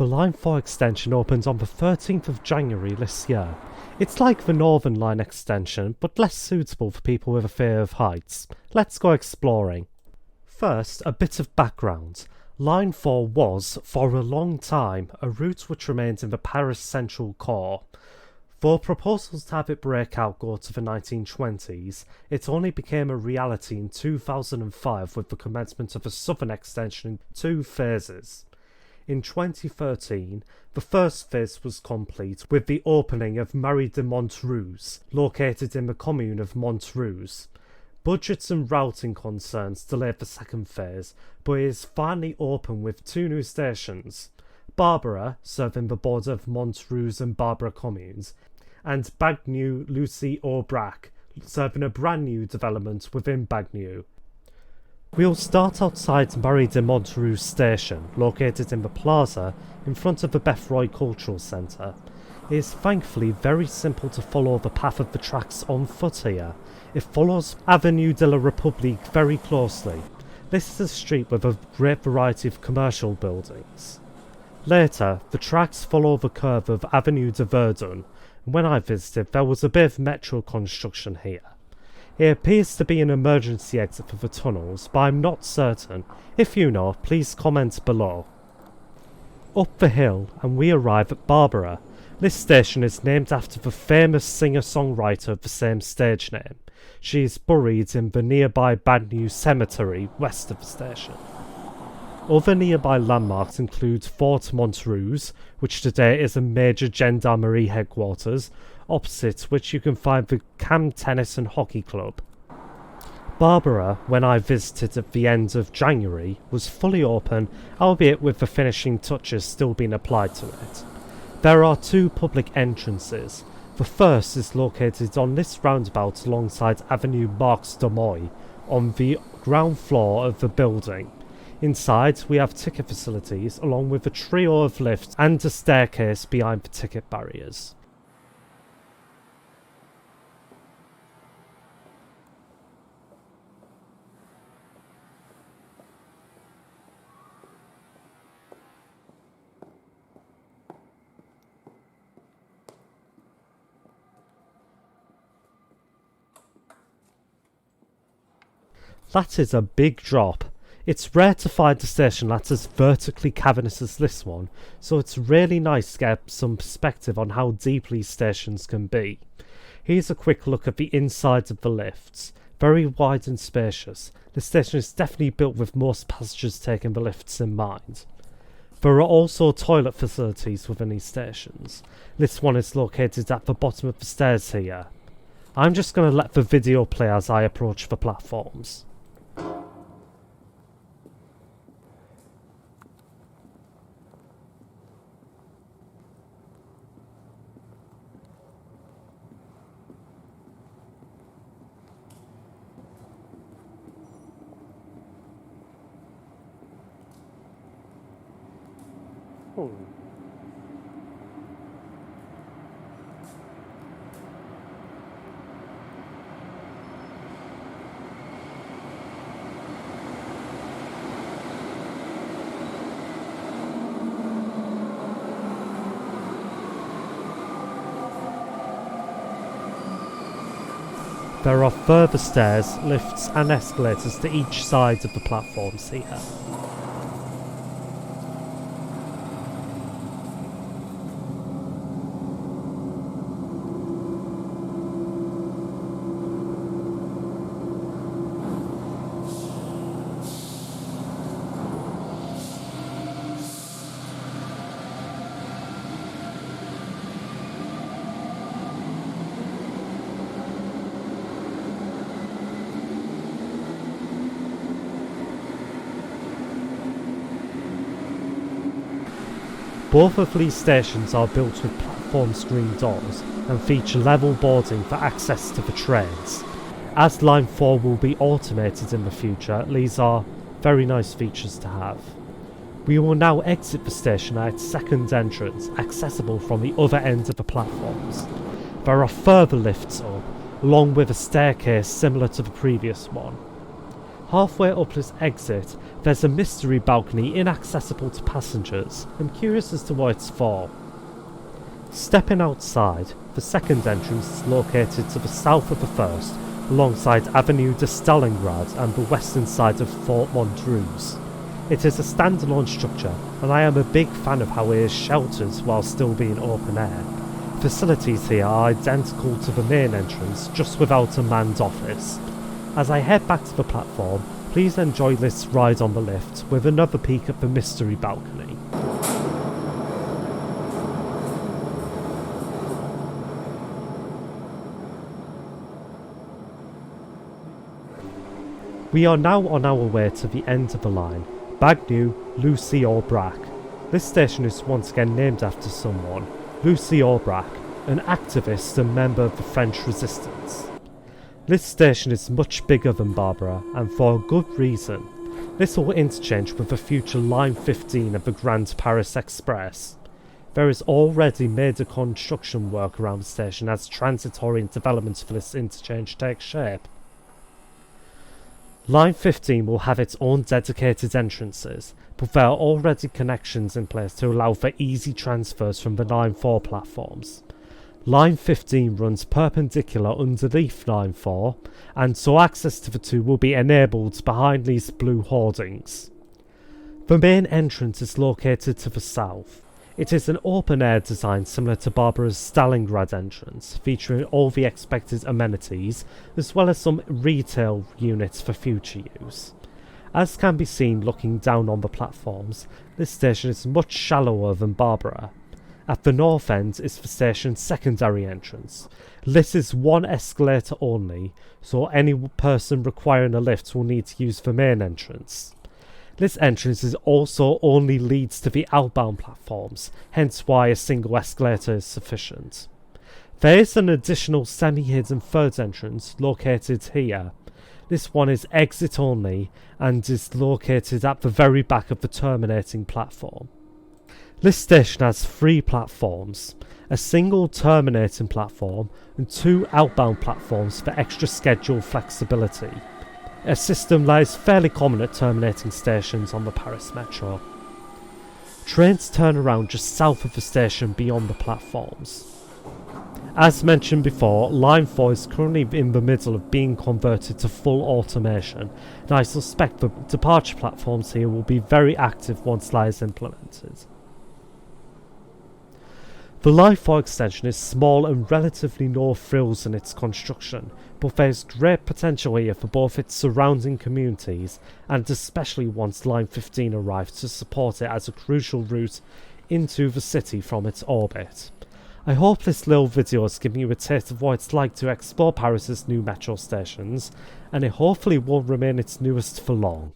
The Line 4 extension opened on the 13th of January this year. It's like the Northern Line extension, but less suitable for people with a fear of heights. Let's go exploring. First, a bit of background. Line 4 was, for a long time, a route which remained in the Paris central core. Though proposals to have it break out go to the 1920s, it only became a reality in 2005 with the commencement of a southern extension in 2 phases. In 2013, the first phase was complete with the opening of Marais de Montreuze, located in the commune of Montreuze. Budgets and routing concerns delayed the second phase, but it is finally open with 2 new stations: Barbara, serving the border of Montreuze and Barbara communes, and Bagneux-Lucie-Aubrac, serving a brand new development within Bagneux. We'll start outside Marais de Montreuze station, located in the plaza in front of the Beffroy Cultural Centre. It is thankfully very simple to follow the path of the tracks on foot here. It follows Avenue de la République very closely. This is a street with a great variety of commercial buildings. Later, the tracks follow the curve of Avenue de Verdun. When I visited, there was a bit of metro construction here. It appears to be an emergency exit for the tunnels, but I'm not certain. If you know, please comment below. Up the hill, and we arrive at Barbara. This station is named after the famous singer-songwriter of the same stage name. She is buried in the nearby Bagneux Cemetery, west of the station. Other nearby landmarks include Fort Montreuze, which today is a major gendarmerie headquarters, opposite which you can find the Cam Tennis and Hockey Club. Barbara, when I visited at the end of January, was fully open, albeit with the finishing touches still being applied to it. There are 2 public entrances. The first is located on this roundabout alongside Avenue Marx de Moy, on the ground floor of the building. Inside, we have ticket facilities, along with a trio of lifts and a staircase behind the ticket barriers. That is a big drop. It's rare to find a station that's as vertically cavernous as this one, so it's really nice to get some perspective on how deeply stations can be. Here's a quick look at the inside of the lifts. Very wide and spacious. The station is definitely built with most passengers taking the lifts in mind. There are also toilet facilities within these stations. This one is located at the bottom of the stairs here. I'm just going to let the video play as I approach the platforms. There are further stairs, lifts and escalators to each side of the platforms here. Both of these stations are built with platform screen doors and feature level boarding for access to the trains. As Line 4 will be automated in the future, these are very nice features to have. We will now exit the station at its second entrance, accessible from the other end of the platforms. There are further lifts up, along with a staircase similar to the previous one. Halfway up this exit, there's a mystery balcony inaccessible to passengers. I'm curious as to what it's for. Stepping outside, the second entrance is located to the south of the first, alongside Avenue de Stalingrad and the western side of Fort Mondruse. It is a standalone structure, and I am a big fan of how it is sheltered while still being open air. Facilities here are identical to the main entrance, just without a manned office. As I head back to the platform, please enjoy this ride on the lift with another peek at the mystery balcony. We are now on our way to the end of the line, Bagneux-Lucie-Aubrac. This station is once again named after someone, Lucie Aubrac, an activist and member of the French resistance. This station is much bigger than Barbara, and for a good reason. This will interchange with the future Line 15 of the Grand Paris Express. There is already major construction work around the station as transitory developments for this interchange take shape. Line 15 will have its own dedicated entrances, but there are already connections in place to allow for easy transfers from the Line 4 platforms. Line 15 runs perpendicular underneath Line 4, and so access to the two will be enabled behind these blue hoardings. The main entrance is located to the south. It is an open-air design similar to Barbara's Stalingrad entrance, featuring all the expected amenities, as well as some retail units for future use. As can be seen looking down on the platforms, this station is much shallower than Barbara. At the north end is the station's secondary entrance. This is one escalator only, so any person requiring a lift will need to use the main entrance. This entrance also only leads to the outbound platforms, hence why a single escalator is sufficient. There is an additional semi-hidden third entrance located here. This one is exit only and is located at the very back of the terminating platform. This station has 3 platforms, a single terminating platform and 2 outbound platforms for extra schedule flexibility. A system that is fairly common at terminating stations on the Paris Metro. Trains turn around just south of the station beyond the platforms. As mentioned before, Line 4 is currently in the middle of being converted to full automation, and I suspect the departure platforms here will be very active once that is implemented. The Line 4 extension is small and relatively no frills in its construction, but there is great potential here for both its surrounding communities and especially once Line 15 arrives to support it as a crucial route into the city from its orbit. I hope this little video has given you a taste of what it's like to explore Paris's new metro stations, and it hopefully won't remain its newest for long.